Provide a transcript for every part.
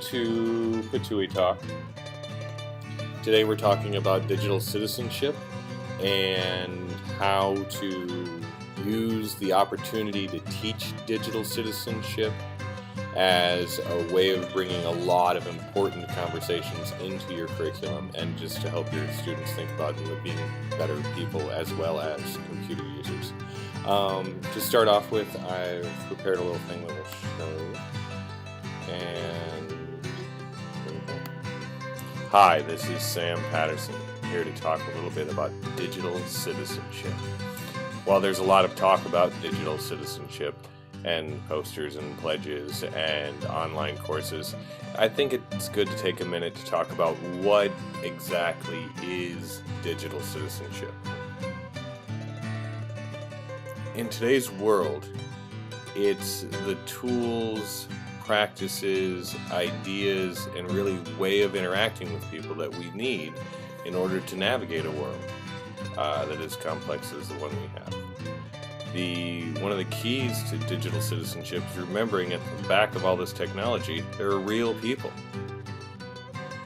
to PATUE Talk. Today we're talking about digital citizenship and how to use the opportunity to teach digital citizenship as a way of bringing a lot of important conversations into your curriculum and just to help your students think about being better people as well as computer users. To start off with, I've prepared a little thing that will show. And hi, this is Sam Patterson, here to talk a little bit about digital citizenship. While there's a lot of talk about digital citizenship and posters and pledges and online courses, I think it's good to take a minute to talk about what exactly is digital citizenship. In today's world, it's the tools, practices, ideas, and really way of interacting with people that we need in order to navigate a world that is complex as the one we have. One of the keys to digital citizenship is remembering at the back of all this technology, there are real people.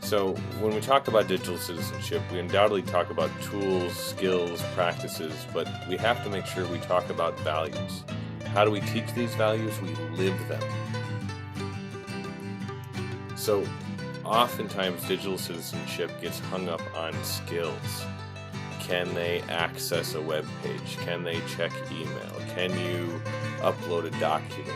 So when we talk about digital citizenship, we undoubtedly talk about tools, skills, practices, but we have to make sure we talk about values. How do we teach these values? We live them. So oftentimes digital citizenship gets hung up on skills. Can they access a web page? Can they check email? Can you upload a document?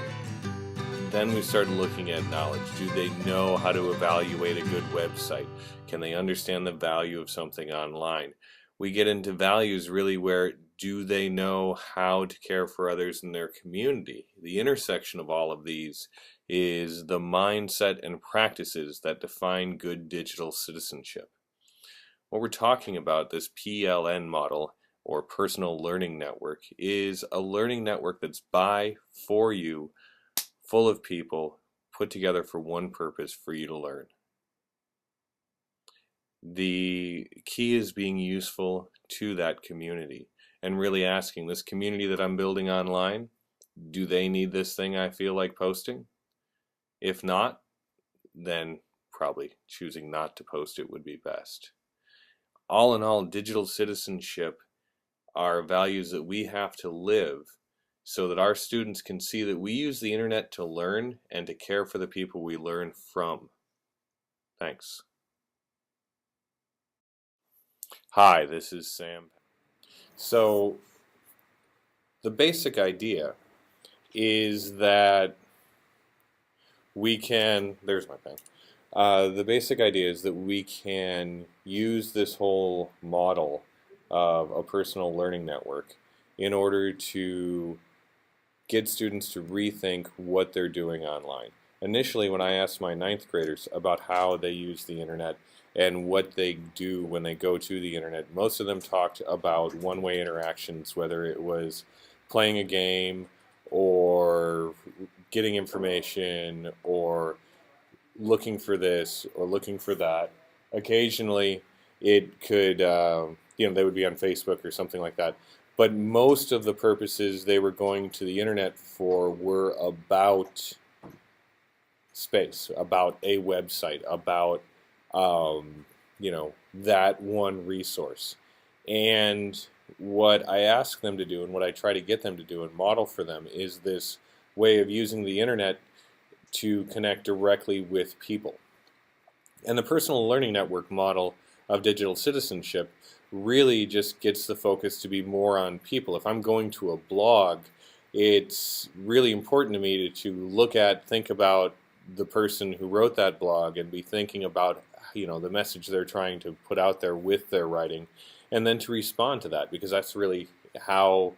Then we start looking at knowledge. Do they know how to evaluate a good website? Can they understand the value of something online? We get into values really where do they know how to care for others in their community? The intersection of all of these is the mindset and practices that define good digital citizenship. What we're talking about, this PLN model, or personal learning network, is a learning network that's by, for you, full of people, put together for one purpose, for you to learn. The key is being useful to that community and really asking, this community that I'm building online, do they need this thing I feel like posting? If not, then probably choosing not to post it would be best. All in all, digital citizenship are values that we have to live so that our students can see that we use the internet to learn and to care for the people we learn from. Thanks. Hi, this is Sam. So, the basic idea is that we can, there's my pen. The basic idea is that we can use this whole model of a personal learning network in order to get students to rethink what they're doing online. Initially, when I asked my 9th graders about how they use the internet and what they do when they go to the internet, most of them talked about one-way interactions, whether it was playing a game or getting information or looking for this or looking for that. Occasionally it could, they would be on Facebook or something like that. But most of the purposes they were going to the internet for were about space, about a website, about, that one resource. And what I ask them to do and what I try to get them to do and model for them is this way of using the internet to connect directly with people. And the personal learning network model of digital citizenship really just gets the focus to be more on people. If I'm going to a blog, it's really important to me to think about the person who wrote that blog and be thinking about the message they're trying to put out there with their writing, and then to respond to that, because that's really how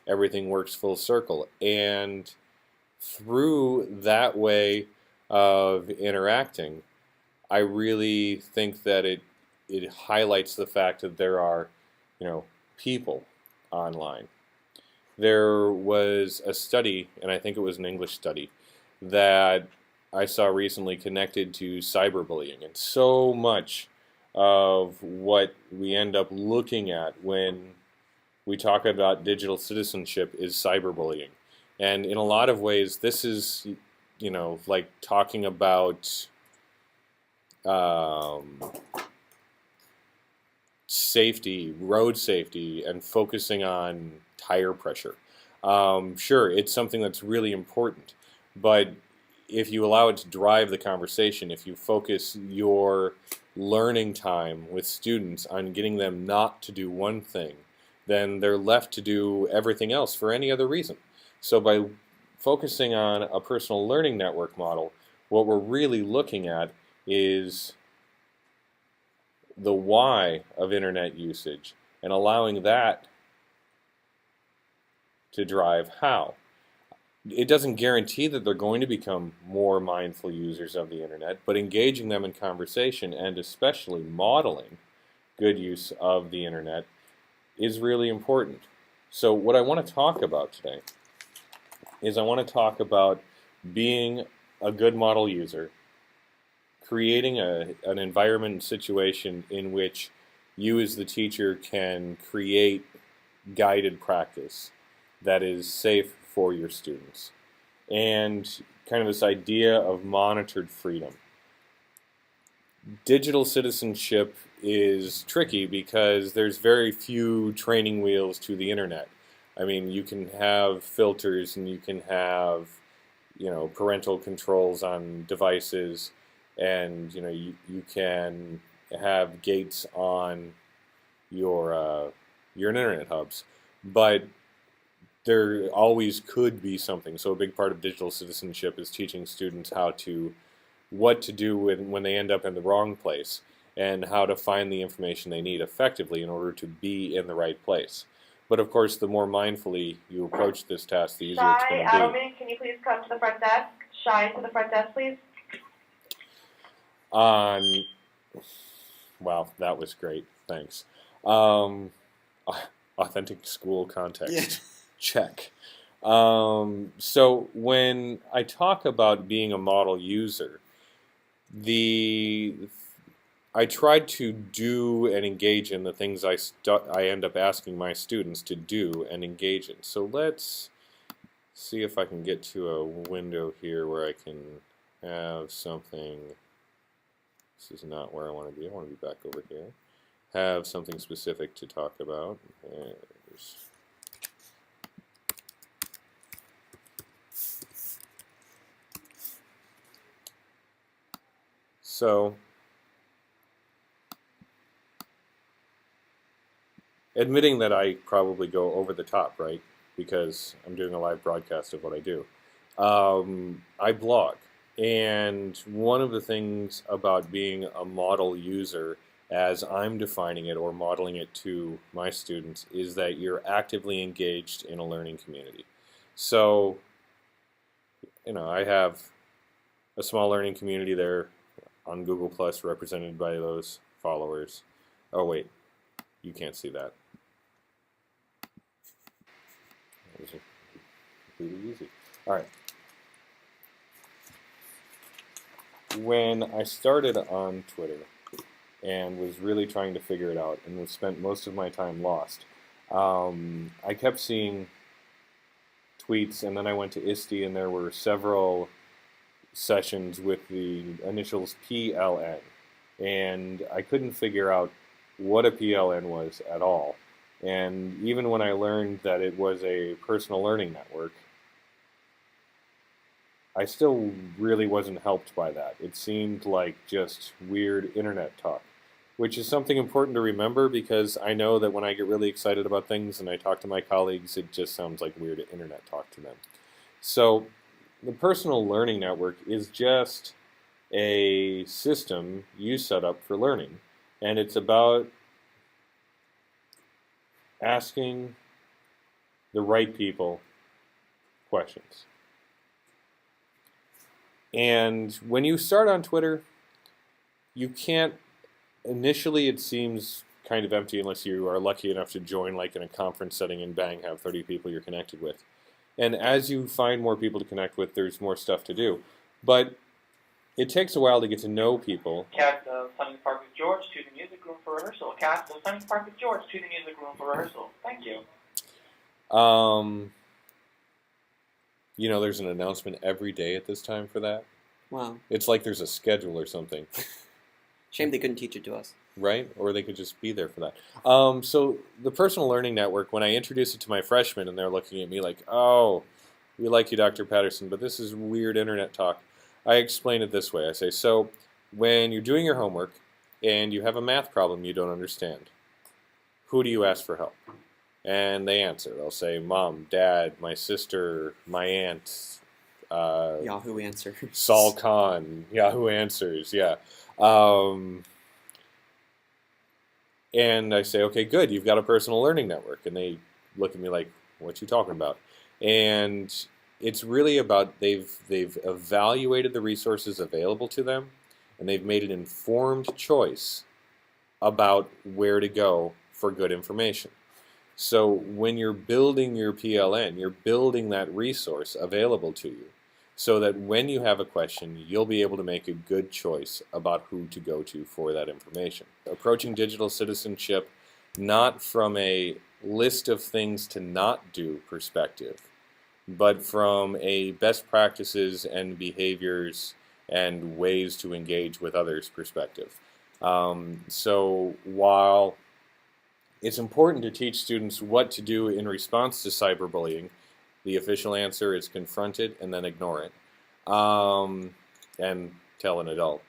everything works full circle. And through that way of interacting, I really think that it highlights the fact that there are, people online. There was a study, and I think it was an English study, that I saw recently connected to cyberbullying, and so much of what we end up looking at when we talk about digital citizenship is cyberbullying. And in a lot of ways, this is, like talking about um, safety, road safety, and focusing on tire pressure. Sure, it's something that's really important, but if you allow it to drive the conversation, if you focus your learning time with students on getting them not to do one thing, then they're left to do everything else for any other reason. So by focusing on a personal learning network model, what we're really looking at is the why of internet usage and allowing that to drive how. It doesn't guarantee that they're going to become more mindful users of the internet, but engaging them in conversation and especially modeling good use of the internet is really important. So what I want to talk about today is I want to talk about being a good model user, creating an environment and situation in which you as the teacher can create guided practice that is safe for your students, and kind of this idea of monitored freedom. Digital citizenship is tricky because there's very few training wheels to the internet. I mean, you can have filters and you can have, parental controls on devices, and you can have gates on your internet hubs, but there always could be something. So a big part of digital citizenship is teaching students what to do when they end up in the wrong place, and how to find the information they need effectively in order to be in the right place. But of course, the more mindfully you approach this task, the easier it's going to be. Adelman, can you please come to the front desk? Shy, to the front desk, please. Wow, that was great. Thanks. Authentic school context. Yeah. Check. So when I talk about being a model user, I tried to do and engage in the things I end up asking my students to do and engage in. So let's see if I can get to a window here where I can have something. This is not where I want to be. I want to be back over here. Have something specific to talk about. So, admitting that I probably go over the top, right? Because I'm doing a live broadcast of what I do. I blog. And one of the things about being a model user, as I'm defining it or modeling it to my students, is that you're actively engaged in a learning community. So, I have a small learning community there on Google Plus, represented by those followers. Oh wait, you can't see that. That was completely easy. All right. When I started on Twitter and was really trying to figure it out and spent most of my time lost, I kept seeing tweets, and then I went to Ed.D, and there were several sessions with the initials PLN, and I couldn't figure out what a PLN was at all. And even when I learned that it was a personal learning network, I still really wasn't helped by that. It seemed like just weird internet talk, which is something important to remember, because I know that when I get really excited about things and I talk to my colleagues, it just sounds like weird internet talk to them. So the personal learning network is just a system you set up for learning, and it's about asking the right people questions. And when you start on Twitter, you can't, initially it seems kind of empty unless you are lucky enough to join like in a conference setting and bang, have 30 people you're connected with. And as you find more people to connect with, there's more stuff to do. But it takes a while to get to know people. Cast of Sunny Park with George to the music room for rehearsal. Cast of Sunny Park with George to the music room for rehearsal. Thank you. There's an announcement every day at this time for that. Wow. It's like there's a schedule or something. Shame they couldn't teach it to us. Right? Or they could just be there for that. So the personal learning network, when I introduce it to my freshmen and they're looking at me like, oh, we like you, Dr. Patterson, but this is weird internet talk, I explain it this way. I say, so when you're doing your homework and you have a math problem you don't understand, who do you ask for help? And they answer. They'll say, Mom, Dad, my sister, my aunt, Yahoo Answers. Saul Khan, Yahoo Answers, yeah. And I say, okay, good, you've got a personal learning network. And they look at me like, what you talking about? And it's really about they've evaluated the resources available to them, and they've made an informed choice about where to go for good information. So when you're building your PLN, you're building that resource available to you so that when you have a question, you'll be able to make a good choice about who to go to for that information. Approaching digital citizenship not from a list of things to not do perspective, but from a best practices and behaviors and ways to engage with others perspective. So while it's important to teach students what to do in response to cyberbullying, the official answer is confront it and then ignore it, and tell an adult.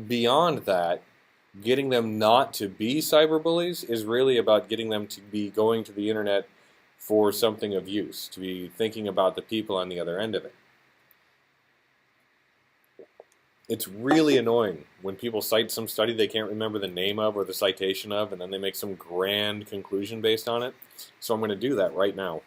Beyond that, getting them not to be cyberbullies is really about getting them to be going to the internet for something of use, to be thinking about the people on the other end of it. It's really annoying when people cite some study they can't remember the name of or the citation of, and then they make some grand conclusion based on it. So I'm going to do that right now.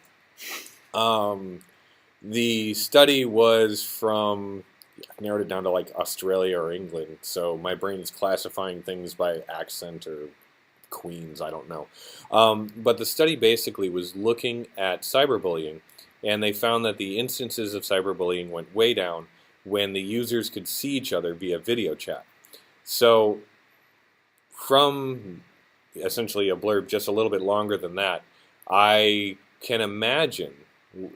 The study was from, I narrowed it down to like Australia or England, so my brain is classifying things by accent or Queens, I don't know. But the study basically was looking at cyberbullying, and they found that the instances of cyberbullying went way down when the users could see each other via video chat. So from essentially a blurb just a little bit longer than that, I can imagine,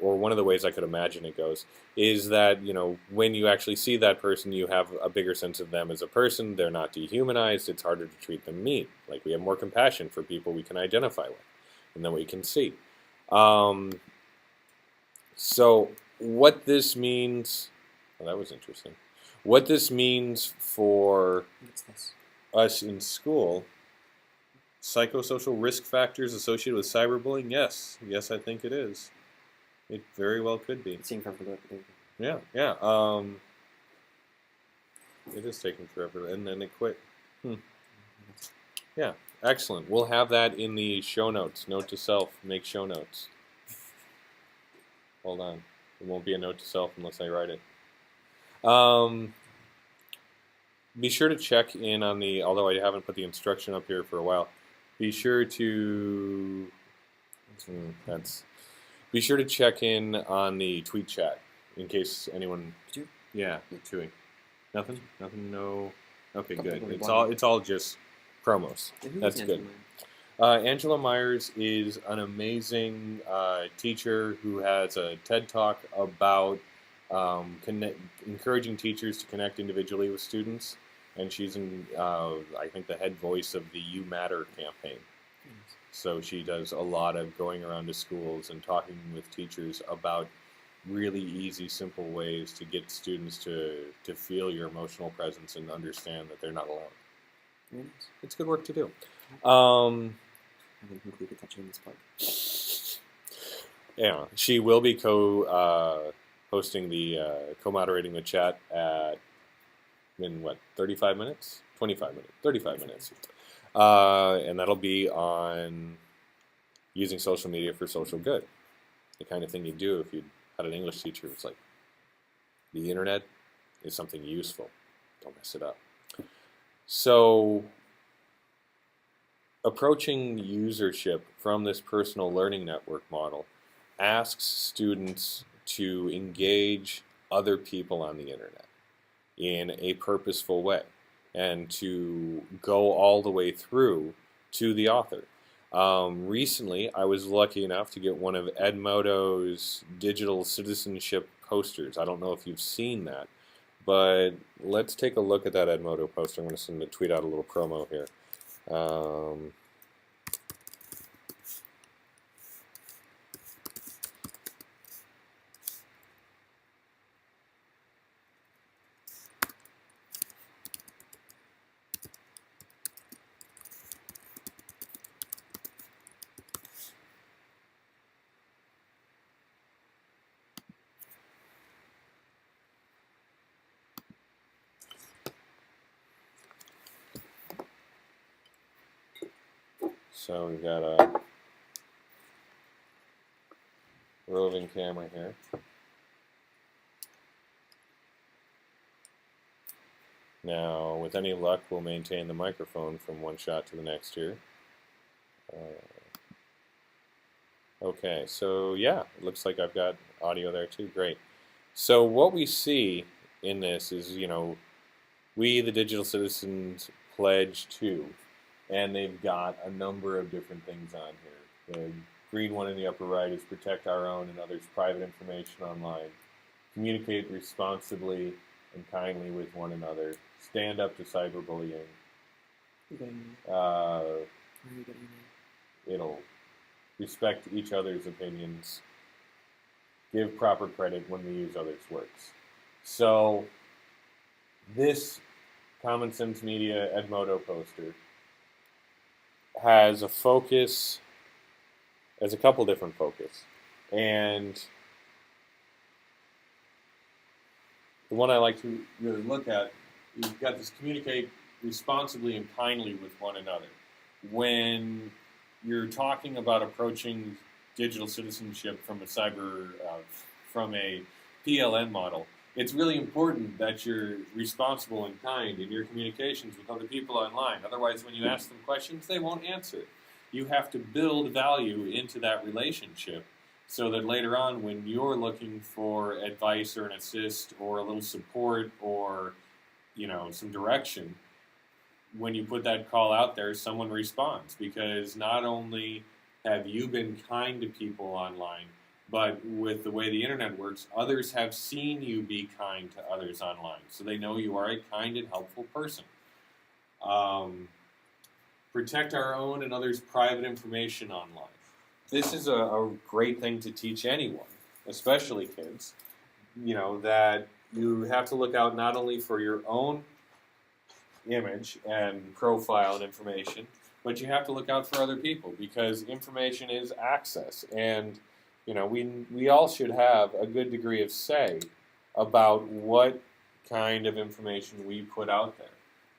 or one of the ways I could imagine it goes, is that, you know, when you actually see that person, you have a bigger sense of them as a person. They're not dehumanized. It's harder to treat them mean. Like, we have more compassion for people we can identify with and that we can see. So what this means, well, that was interesting. What this means for us in school, psychosocial risk factors associated with cyberbullying, yes, I think it is. It very well could be. It's taking forever to look. Yeah. It is taking forever, and then it quit. Yeah, excellent. We'll have that in the show notes. Note to self, make show notes. Hold on. It won't be a note to self unless I write it. Be sure to check in on the, although I haven't put the instruction up here for a while, be sure to check in on the tweet chat in case anyone. Yeah, chewing. Nothing. No. Okay, good. It's all just promos. That's good. Angela Myers is an amazing teacher who has a TED Talk about encouraging teachers to connect individually with students, and she's I think the head voice of the You Matter campaign. So she does a lot of going around to schools and talking with teachers about really easy, simple ways to get students to feel your emotional presence and understand that they're not alone. Yes. It's good work to do. I haven't completed touching this part. Yeah, she will be hosting the co-moderating the chat in 35 minutes? 25 minutes. 35 minutes. And that'll be on using social media for social good. The kind of thing you do if you had an English teacher who's like, the internet is something useful. Don't mess it up. So approaching usership from this personal learning network model asks students to engage other people on the internet in a purposeful way and to go all the way through to the author. Recently, I was lucky enough to get one of Ed Modo's Digital Citizenship posters. I don't know if you've seen that, But let's take a look at that Edmodo post. I'm going to tweet out a little promo here. So we've got a roving camera here. Now, with any luck, we'll maintain the microphone from one shot to the next here. Okay, so yeah, it looks like I've got audio there too. Great. So what we see in this is, we, the digital citizens, pledge to, and they've got a number of different things on here. The green one in the upper right is protect our own and others' private information online, communicate responsibly and kindly with one another, stand up to cyberbullying. It'll respect each other's opinions, give proper credit when we use others' works. So this Common Sense Media Edmodo poster has a focus, has a couple different focus. And the one I like to really look at, you've got this communicate responsibly and kindly with one another. When you're talking about approaching digital citizenship from from a PLN model, it's really important that you're responsible and kind in your communications with other people online. Otherwise, when you ask them questions, they won't answer. You have to build value into that relationship so that later on, when you're looking for advice or an assist or a little support or, some direction, when you put that call out there, someone responds, because not only have you been kind to people online, but with the way the internet works, others have seen you be kind to others online, so they know you are a kind and helpful person. Protect our own and others' private information online. This is a great thing to teach anyone, especially kids, that you have to look out not only for your own image and profile and information, but you have to look out for other people, because information is access, and we all should have a good degree of say about what kind of information we put out there,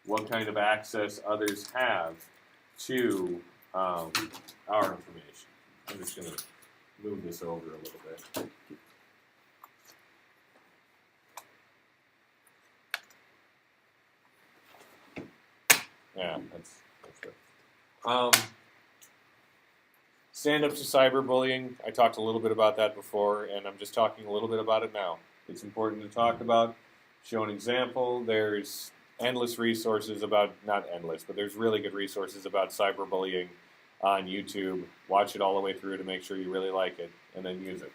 what kind of access others have to our information. I'm just going to move this over a little bit. Yeah, that's right. Stand up to cyberbullying. I talked a little bit about that before, and I'm just talking a little bit about it now. It's important to talk about, show an example. There's endless resources about, not endless, but there's really good resources about cyberbullying on YouTube. Watch it all the way through to make sure you really like it, and then use it.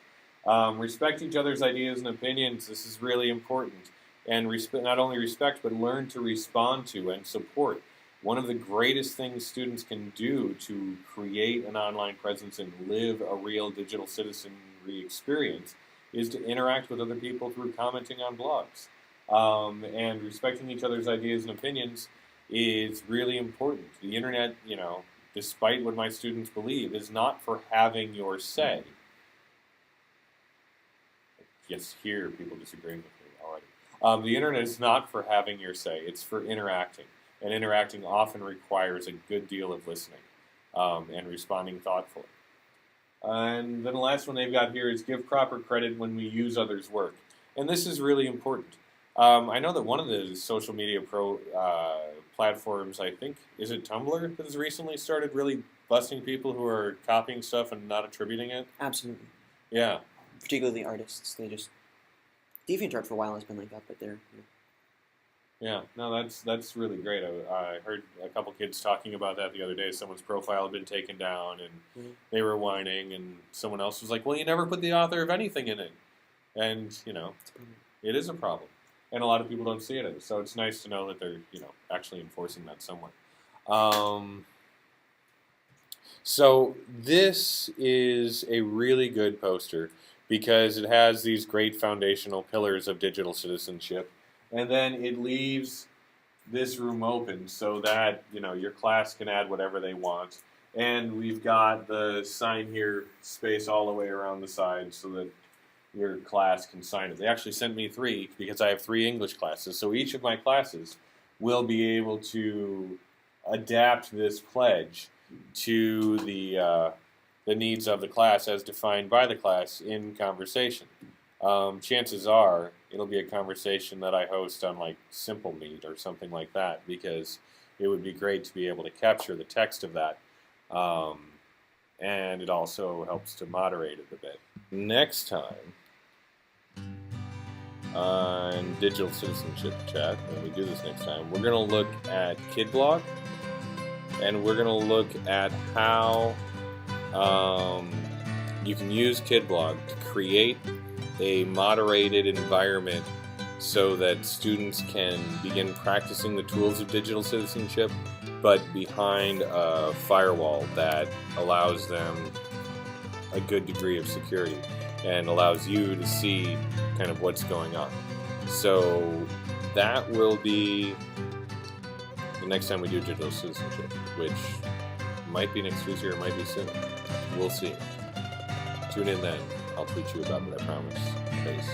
Respect each other's ideas and opinions. This is really important. And not only respect, but learn to respond to and support. One of the greatest things students can do to create an online presence and live a real digital citizenry experience is to interact with other people through commenting on blogs. And respecting each other's ideas and opinions is really important. The internet, despite what my students believe, is not for having your say. Yes, here people disagreeing with me already. The internet is not for having your say. It's for interacting. And interacting often requires a good deal of listening and responding thoughtfully. And then the last one they've got here is give proper credit when we use others' work. And this is really important. I know that one of the social media platforms, I think, is it Tumblr, that has recently started really busting people who are copying stuff and not attributing it? Absolutely. Yeah. Particularly artists. DeviantArt for a while has been like that, but they're... Yeah, no, that's really great. I heard a couple kids talking about that the other day. Someone's profile had been taken down, and they were whining, and someone else was like, well, you never put the author of anything in it. And, it is a problem. and a lot of people don't see it as. So it's nice to know that they're actually enforcing that somewhere. So this is a really good poster because it has these great foundational pillars of digital citizenship, and then it leaves this room open so that your class can add whatever they want. And we've got the sign here space all the way around the side so that your class can sign it. They actually sent me 3 because I have 3 English classes. So each of my classes will be able to adapt this pledge to the needs of the class as defined by the class in conversation. Chances are it'll be a conversation that I host on like Simple Meet or something like that, because it would be great to be able to capture the text of that. And it also helps to moderate it a bit. Next time on Digital Citizenship Chat, when we do this next time, we're going to look at KidBlog, and we're going to look at how you can use KidBlog to create a moderated environment so that students can begin practicing the tools of digital citizenship, but behind a firewall that allows them a good degree of security and allows you to see kind of what's going on. So that will be the next time we do digital citizenship, which might be next Tuesday or might be soon. We'll see. Tune in then. I'll tweet you about what I promise. Peace.